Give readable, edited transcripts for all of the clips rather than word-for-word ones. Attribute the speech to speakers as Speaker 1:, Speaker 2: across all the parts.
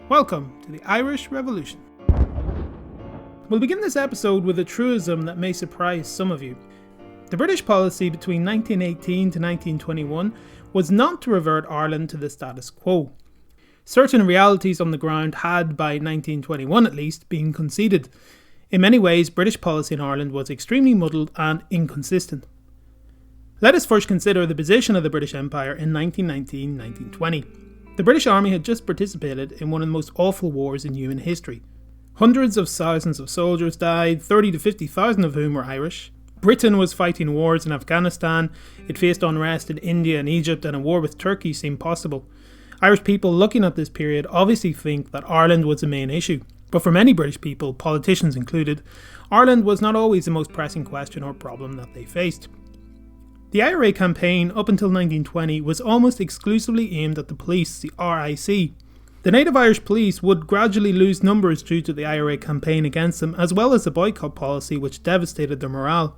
Speaker 1: Welcome to the Irish Revolution. We'll begin this episode with a truism that may surprise some of you. The British policy between 1918 to 1921 was not to revert Ireland to the status quo. Certain realities on the ground had, by 1921 at least, been conceded. In many ways, British policy in Ireland was extremely muddled and inconsistent. Let us first consider the position of the British Empire in 1919-1920. The British Army had just participated in one of the most awful wars in human history. Hundreds of thousands of soldiers died, 30 to 50,000 of whom were Irish. Britain was fighting wars in Afghanistan, it faced unrest in India and Egypt, and a war with Turkey seemed possible. Irish people looking at this period obviously think that Ireland was the main issue. But for many British people, politicians included, Ireland was not always the most pressing question or problem that they faced. The IRA campaign up until 1920 was almost exclusively aimed at the police, the RIC. The native Irish police would gradually lose numbers due to the IRA campaign against them, as well as the boycott policy which devastated their morale.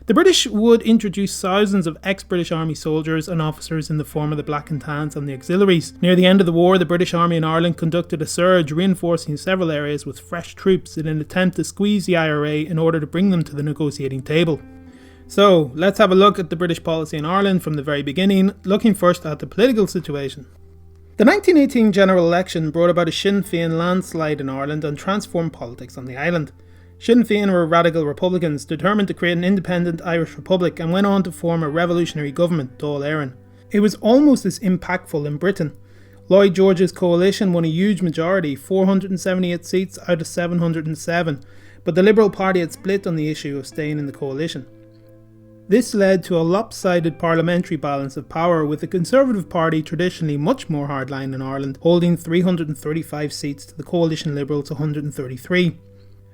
Speaker 1: The British would introduce thousands of ex-British Army soldiers and officers in the form of the Black and Tans and the Auxiliaries. Near the end of the war, the British Army in Ireland conducted a surge, reinforcing several areas with fresh troops in an attempt to squeeze the IRA in order to bring them to the negotiating table. So, let's have a look at the British policy in Ireland from the very beginning, looking first at the political situation. The 1918 general election brought about a Sinn Féin landslide in Ireland and transformed politics on the island. Sinn Féin were radical Republicans determined to create an independent Irish Republic and went on to form a revolutionary government, Dáil Éireann. It was almost as impactful in Britain. Lloyd George's coalition won a huge majority, 478 seats out of 707, but the Liberal Party had split on the issue of staying in the coalition. This led to a lopsided parliamentary balance of power, with the Conservative Party, traditionally much more hardline in Ireland, holding 335 seats to the coalition Liberals 133.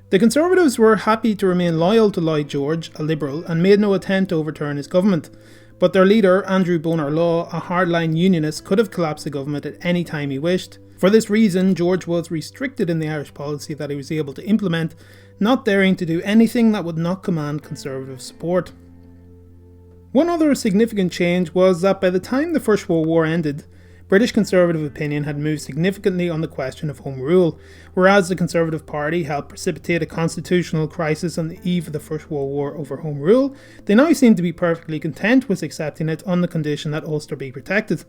Speaker 1: The Conservatives were happy to remain loyal to Lloyd George, a Liberal, and made no attempt to overturn his government. But their leader, Andrew Bonar Law, a hardline unionist, could have collapsed the government at any time he wished. For this reason, George was restricted in the Irish policy that he was able to implement, not daring to do anything that would not command Conservative support. One other significant change was that by the time the First World War ended, British Conservative opinion had moved significantly on the question of Home Rule. Whereas the Conservative Party helped precipitate a constitutional crisis on the eve of the First World War over Home Rule, they now seem to be perfectly content with accepting it on the condition that Ulster be protected.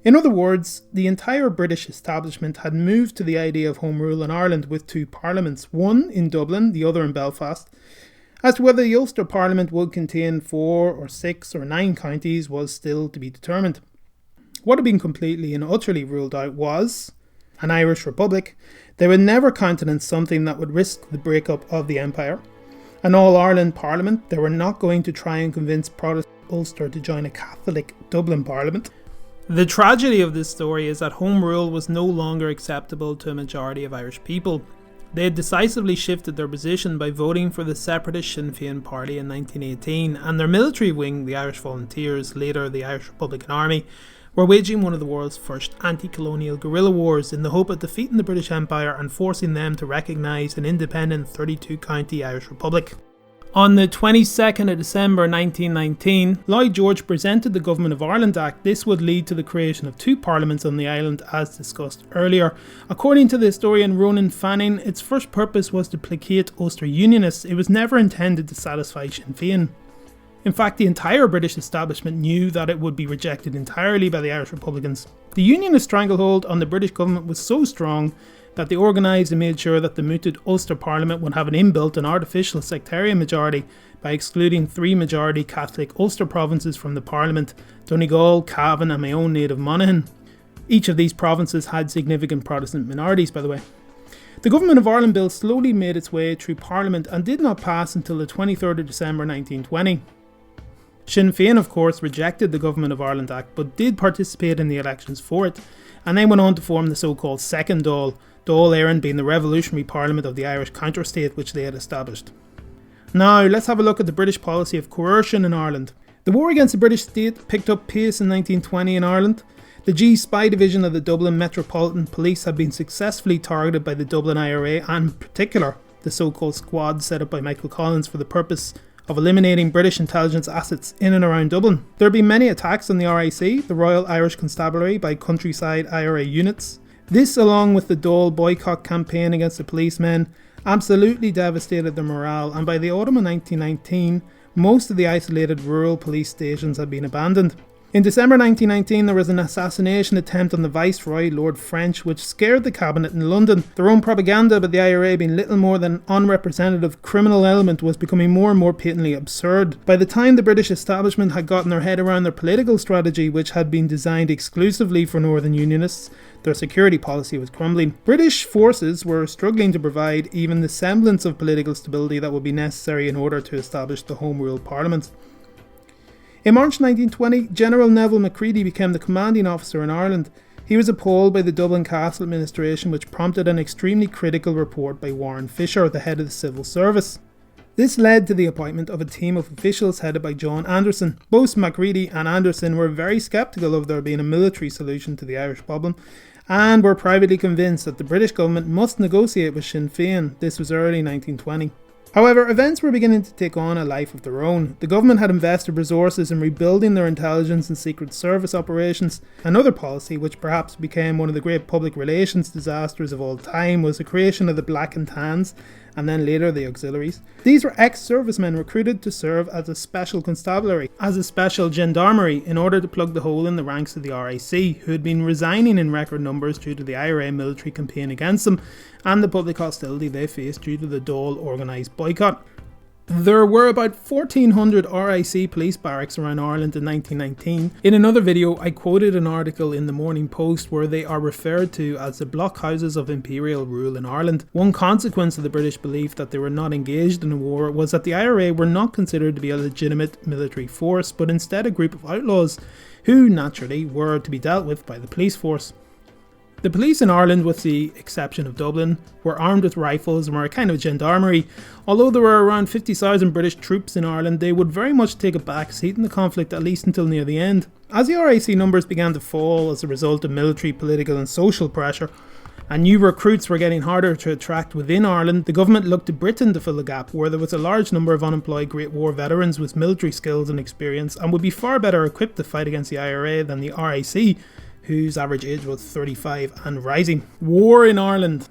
Speaker 1: In other words, the entire British establishment had moved to the idea of Home Rule in Ireland with two parliaments, one in Dublin, the other in Belfast. As to whether the Ulster Parliament would contain 4 or 6 or 9 counties was still to be determined. What had been completely and utterly ruled out was an Irish Republic. They would never countenance something that would risk the breakup of the Empire. An All-Ireland Parliament. They were not going to try and convince Protestant Ulster to join a Catholic Dublin Parliament. The tragedy of this story is that Home Rule was no longer acceptable to a majority of Irish people. They had decisively shifted their position by voting for the separatist Sinn Féin party in 1918, and their military wing, the Irish Volunteers, later the Irish Republican Army, were waging one of the world's first anti-colonial guerrilla wars in the hope of defeating the British Empire and forcing them to recognise an independent 32-county Irish Republic. On the 22nd of December 1919, Lloyd George presented the Government of Ireland Act. This would lead to the creation of 2 parliaments on the island, as discussed earlier. According to the historian Ronan Fanning, its first purpose was to placate Ulster Unionists. It was never intended to satisfy Sinn Féin. In fact, the entire British establishment knew that it would be rejected entirely by the Irish Republicans. The Unionist stranglehold on the British government was so strong that they organised and made sure that the mooted Ulster Parliament would have an inbuilt and artificial sectarian majority by excluding 3 majority Catholic Ulster provinces from the Parliament: Donegal, Cavan and my own native Monaghan. Each of these provinces had significant Protestant minorities, by the way. The Government of Ireland Bill slowly made its way through Parliament and did not pass until the 23rd of December 1920. Sinn Féin, of course, rejected the Government of Ireland Act but did participate in the elections for it, and then went on to form the so-called Second Dáil, Dáil Éireann being the revolutionary parliament of the Irish counter-state which they had established. Now, let's have a look at the British policy of coercion in Ireland. The war against the British state picked up pace in 1920 in Ireland. The G Spy Division of the Dublin Metropolitan Police had been successfully targeted by the Dublin IRA, and in particular the so-called squad set up by Michael Collins for the purpose of eliminating British intelligence assets in and around Dublin. There have been many attacks on the RIC, the Royal Irish Constabulary, by countryside IRA units. This, along with the Dáil boycott campaign against the policemen, absolutely devastated their morale, and by the autumn of 1919, most of the isolated rural police stations had been abandoned. In December 1919, there was an assassination attempt on the Viceroy, Lord French, which scared the cabinet in London. Their own propaganda about the IRA being little more than an unrepresentative criminal element was becoming more and more patently absurd. By the time the British establishment had gotten their head around their political strategy, which had been designed exclusively for Northern Unionists, their security policy was crumbling. British forces were struggling to provide even the semblance of political stability that would be necessary in order to establish the Home Rule Parliament. In March 1920, General Nevil Macready became the commanding officer in Ireland. He was appalled by the Dublin Castle administration, which prompted an extremely critical report by Warren Fisher, the head of the civil service. This led to the appointment of a team of officials headed by John Anderson. Both Macready and Anderson were very sceptical of there being a military solution to the Irish problem, and were privately convinced that the British government must negotiate with Sinn Féin. This was early 1920. However, events were beginning to take on a life of their own. The government had invested resources in rebuilding their intelligence and secret service operations. Another policy, which perhaps became one of the great public relations disasters of all time, was the creation of the Black and Tans, and then later the Auxiliaries. These were ex-servicemen recruited to serve as a special constabulary, as a special gendarmerie, in order to plug the hole in the ranks of the RIC, who had been resigning in record numbers due to the IRA military campaign against them, and the public hostility they faced due to the Dáil organised boycott. There were about 1,400 RIC police barracks around Ireland in 1919. In another video, I quoted an article in the Morning Post where they are referred to as the blockhouses of imperial rule in Ireland. One consequence of the British belief that they were not engaged in a war was that the IRA were not considered to be a legitimate military force, but instead a group of outlaws who, naturally, were to be dealt with by the police force. The police in Ireland, with the exception of Dublin, were armed with rifles and were a kind of gendarmerie. Although there were around 50,000 British troops in Ireland, they would very much take a back seat in the conflict, at least until near the end. As the RIC numbers began to fall as a result of military, political and social pressure, and new recruits were getting harder to attract within Ireland, the government looked to Britain to fill the gap, where there was a large number of unemployed Great War veterans with military skills and experience, and would be far better equipped to fight against the IRA than the RIC, whose average age was 35 and rising. War in Ireland.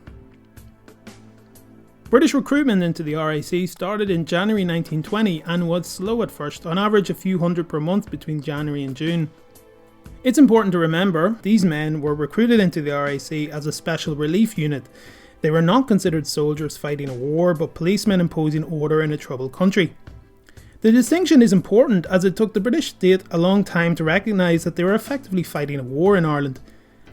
Speaker 1: British recruitment into the RIC started in January 1920 and was slow at first, on average a few hundred per month between January and June. It's important to remember, these men were recruited into the RIC as a special relief unit. They were not considered soldiers fighting a war, but policemen imposing order in a troubled country. The distinction is important as it took the British state a long time to recognise that they were effectively fighting a war in Ireland.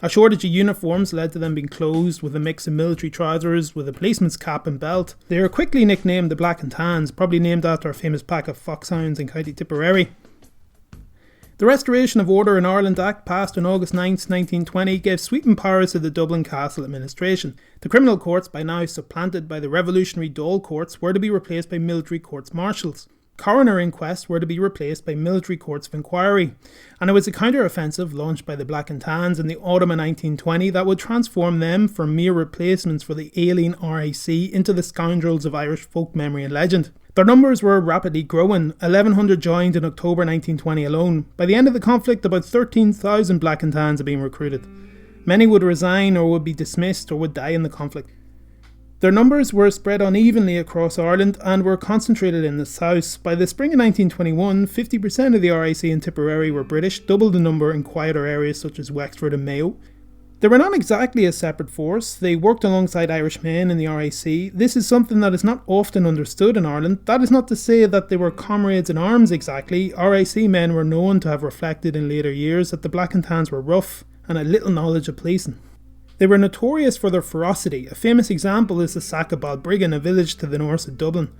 Speaker 1: A shortage of uniforms led to them being clothed with a mix of military trousers with a policeman's cap and belt. They were quickly nicknamed the Black and Tans, probably named after a famous pack of foxhounds in County Tipperary. The Restoration of Order in Ireland Act, passed on August 9, 1920, gave sweeping powers to the Dublin Castle administration. The criminal courts, by now supplanted by the revolutionary Dáil courts, were to be replaced by military courts-martials. Coroner inquests were to be replaced by military courts of inquiry, and it was a counter-offensive launched by the Black and Tans in the autumn of 1920 that would transform them from mere replacements for the ailing RIC into the scoundrels of Irish folk memory and legend. Their numbers were rapidly growing. 1,100 joined in October 1920 alone. By the end of the conflict, about 13,000 Black and Tans had been recruited. Many would resign or would be dismissed or would die in the conflict. Their numbers were spread unevenly across Ireland and were concentrated in the south. By the spring of 1921, 50% of the RIC in Tipperary were British, double the number in quieter areas such as Wexford and Mayo. They were not exactly a separate force. They worked alongside Irish men in the RIC. This is something that is not often understood in Ireland. That is not to say that they were comrades in arms exactly. RIC men were known to have reflected in later years that the Black and Tans were rough and had little knowledge of policing. They were notorious for their ferocity. A famous example is the sack of Balbriggan, a village to the north of Dublin.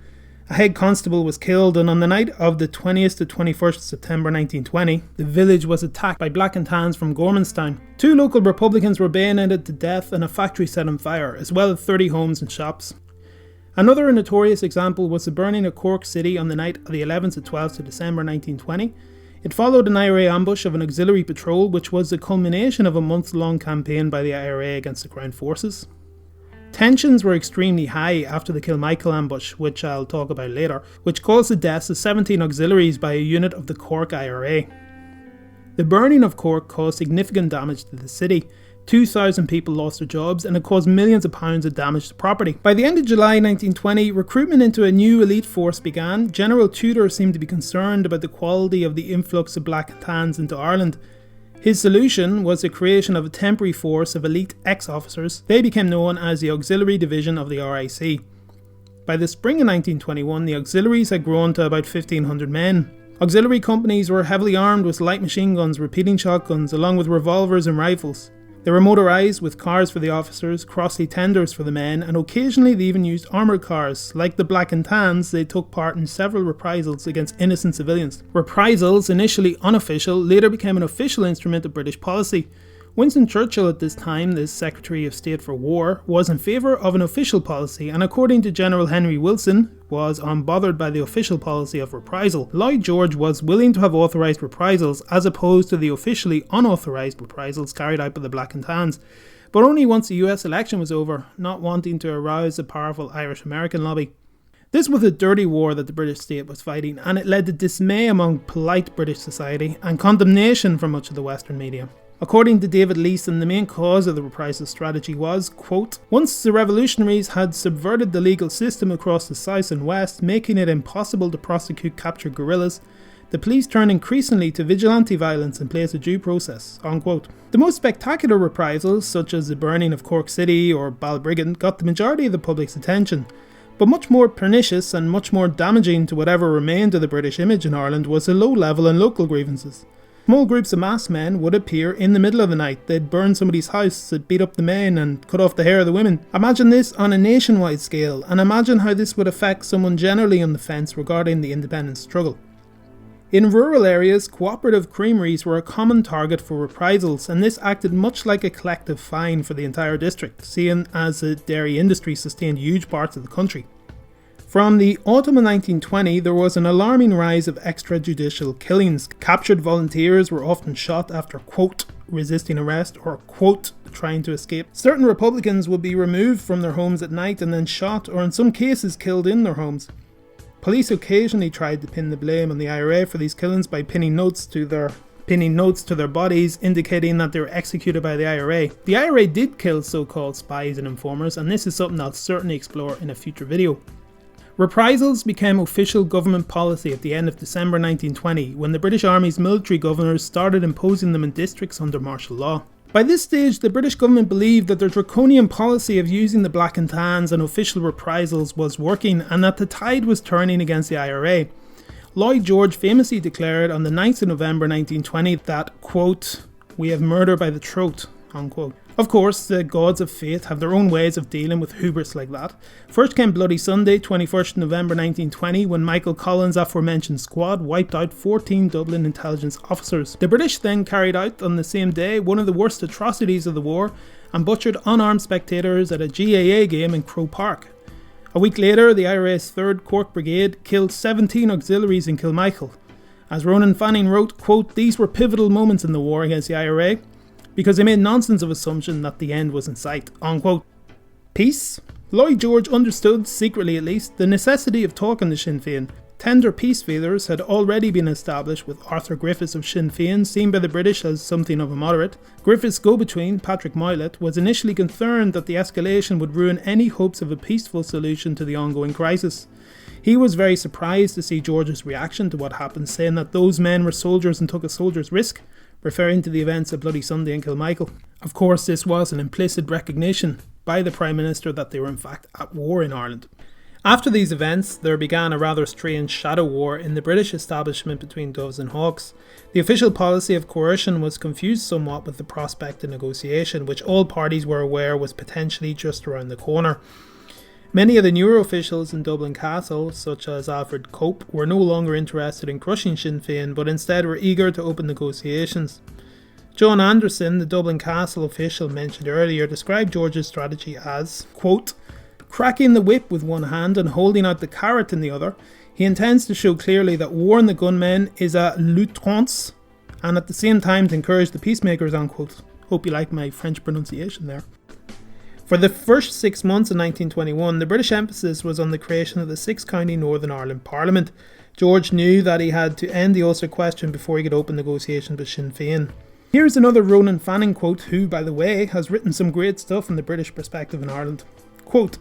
Speaker 1: A head constable was killed, and on the night of the 20th to 21st September 1920, the village was attacked by Black and Tans from Gormanstown. 2 local Republicans were bayoneted to death and a factory set on fire, as well as 30 homes and shops. Another notorious example was the burning of Cork City on the night of the 11th to 12th of December 1920. It followed an IRA ambush of an auxiliary patrol, which was the culmination of a month-long campaign by the IRA against the Crown forces. Tensions were extremely high after the Kilmichael ambush, which I'll talk about later, which caused the deaths of 17 auxiliaries by a unit of the Cork IRA. The burning of Cork caused significant damage to the city. 2,000 people lost their jobs, and it caused millions of pounds of damage to property. By the end of July 1920, recruitment into a new elite force began. General Tudor seemed to be concerned about the quality of the influx of black and tans into Ireland. His solution was the creation of a temporary force of elite ex-officers. They became known as the Auxiliary Division of the RIC. By the spring of 1921, the Auxiliaries had grown to about 1,500 men. Auxiliary companies were heavily armed with light machine guns, repeating shotguns, along with revolvers and rifles. They were motorised with cars for the officers, crossley tenders for the men, and occasionally they even used armoured cars. Like the Black and Tans, they took part in several reprisals against innocent civilians. Reprisals, initially unofficial, later became an official instrument of British policy. Winston Churchill at this time, the Secretary of State for War, was in favour of an official policy, and according to General Henry Wilson, was unbothered by the official policy of reprisal. Lloyd George was willing to have authorised reprisals as opposed to the officially unauthorised reprisals carried out by the Black and Tans, but only once the US election was over, not wanting to arouse the powerful Irish-American lobby. This was a dirty war that the British state was fighting, and it led to dismay among polite British society and condemnation from much of the Western media. According to David Leeson, the main cause of the reprisal strategy was, quote, once the revolutionaries had subverted the legal system across the south and west, making it impossible to prosecute captured guerrillas, the police turned increasingly to vigilante violence in place of due process, unquote. The most spectacular reprisals, such as the burning of Cork City or Balbriggan, got the majority of the public's attention. But much more pernicious and much more damaging to whatever remained of the British image in Ireland was the low-level and local grievances. Small groups of masked men would appear in the middle of the night. They'd burn somebody's house, they'd beat up the men and cut off the hair of the women. Imagine this on a nationwide scale, and imagine how this would affect someone generally on the fence regarding the independence struggle. In rural areas, cooperative creameries were a common target for reprisals, and this acted much like a collective fine for the entire district, seeing as the dairy industry sustained huge parts of the country. From the autumn of 1920, there was an alarming rise of extrajudicial killings. Captured volunteers were often shot after, quote, resisting arrest or, quote, trying to escape. Certain Republicans would be removed from their homes at night and then shot, or in some cases killed in their homes. Police occasionally tried to pin the blame on the IRA for these killings by pinning notes to their bodies indicating that they were executed by the IRA. The IRA did kill so-called spies and informers, and this is something I'll certainly explore in a future video. Reprisals became official government policy at the end of December 1920, when the British Army's military governors started imposing them in districts under martial law. By this stage, the British government believed that their draconian policy of using the Black and Tans and official reprisals was working, and that the tide was turning against the IRA. Lloyd George famously declared on the 9th of November 1920 that, quote, we have murder by the throat, unquote. Of course, the gods of fate have their own ways of dealing with hubris like that. First came Bloody Sunday, 21st November 1920, when Michael Collins' aforementioned squad wiped out 14 Dublin intelligence officers. The British then carried out on the same day one of the worst atrocities of the war and butchered unarmed spectators at a GAA game in Croke Park. A week later, the IRA's 3rd Cork Brigade killed 17 auxiliaries in Kilmichael. As Ronan Fanning wrote, quote, these were pivotal moments in the war against the IRA, because they made nonsense of assumption that the end was in sight, unquote. Peace? Lloyd George understood, secretly at least, the necessity of talking to Sinn Féin. Tender peace feelers had already been established with Arthur Griffith of Sinn Féin, seen by the British as something of a moderate. Griffith's go-between, Patrick Moylett, was initially concerned that the escalation would ruin any hopes of a peaceful solution to the ongoing crisis. He was very surprised to see George's reaction to what happened, saying that those men were soldiers and took a soldier's risk, referring to the events of Bloody Sunday in Kilmichael. Of course, this was an implicit recognition by the Prime Minister that they were in fact at war in Ireland. After these events, there began a rather strange shadow war in the British establishment between Doves and Hawks. The official policy of coercion was confused somewhat with the prospect of negotiation, which all parties were aware was potentially just around the corner. Many of the newer officials in Dublin Castle, such as Alfred Cope, were no longer interested in crushing Sinn Féin, but instead were eager to open negotiations. John Anderson, the Dublin Castle official mentioned earlier, described George's strategy as, quote, cracking the whip with one hand and holding out the carrot in the other. He intends to show clearly that war in the gunmen is a l'outrance, and at the same time to encourage the peacemakers, unquote. Hope you like my French pronunciation there. For the first 6 months of 1921, the British emphasis was on the creation of the 6-county Northern Ireland Parliament. George knew that he had to end the Ulster question before he could open negotiations with Sinn Féin. He Here's another Ronan Fanning quote, who, by the way, has written some great stuff from the British perspective in Ireland. Quote,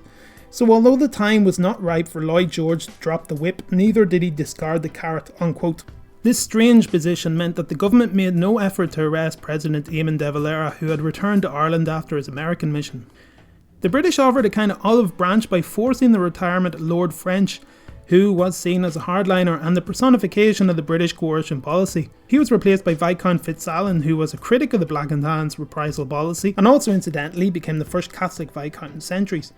Speaker 1: "So although the time was not ripe for Lloyd George to drop the whip, neither did he discard the carrot," unquote. This strange position meant that the government made no effort to arrest President Eamon de Valera, who had returned to Ireland after his American mission. The British offered a kind of olive branch by forcing the retirement of Lord French, who was seen as a hardliner and the personification of the British coercion policy. He was replaced by Viscount Fitzalan, who was a critic of the Black and Tans reprisal policy, and also incidentally became the first Catholic Viscount in centuries.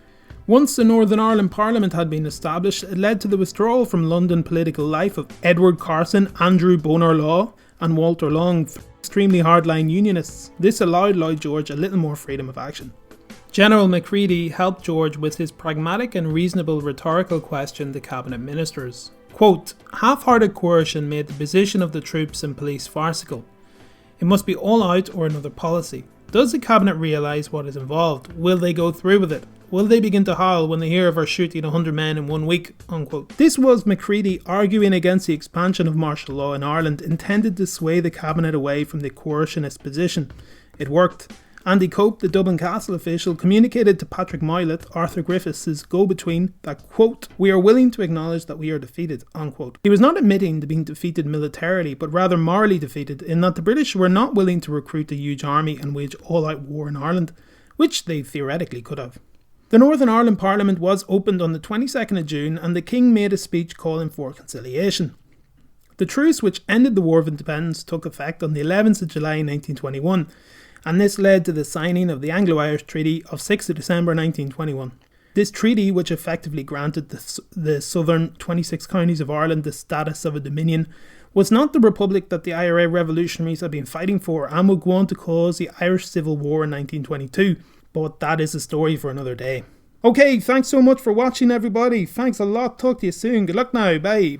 Speaker 1: Once the Northern Ireland Parliament had been established, it led to the withdrawal from London political life of Edward Carson, Andrew Bonar Law and Walter Long, extremely hardline unionists. This allowed Lloyd George a little more freedom of action. General Macready helped George with his pragmatic and reasonable rhetorical question to cabinet ministers. Quote, "Half-hearted coercion made the position of the troops and police farcical. It must be all out or another policy. Does the cabinet realise what is involved? Will they go through with it? Will they begin to howl when they hear of our shooting 100 men in 1 week?" Unquote. This was Macready arguing against the expansion of martial law in Ireland, intended to sway the cabinet away from the coercionist position. It worked. Andy Cope, the Dublin Castle official, communicated to Patrick Moylett, Arthur Griffiths' go-between, that, quote, "We are willing to acknowledge that we are defeated," unquote. He was not admitting to being defeated militarily, but rather morally defeated, in that the British were not willing to recruit a huge army and wage all-out war in Ireland, which they theoretically could have. The Northern Ireland Parliament was opened on the 22nd of June, and the King made a speech calling for conciliation. The truce which ended the War of Independence took effect on the 11th of July 1921, and this led to the signing of the Anglo-Irish Treaty of 6th of December 1921. This treaty, which effectively granted the southern 26 counties of Ireland the status of a dominion, was not the republic that the IRA revolutionaries had been fighting for and would go on to cause the Irish Civil War in 1922, but that is a story for another day. Okay, thanks so much for watching, everybody. Thanks a lot. Talk to you soon. Good luck now. Bye.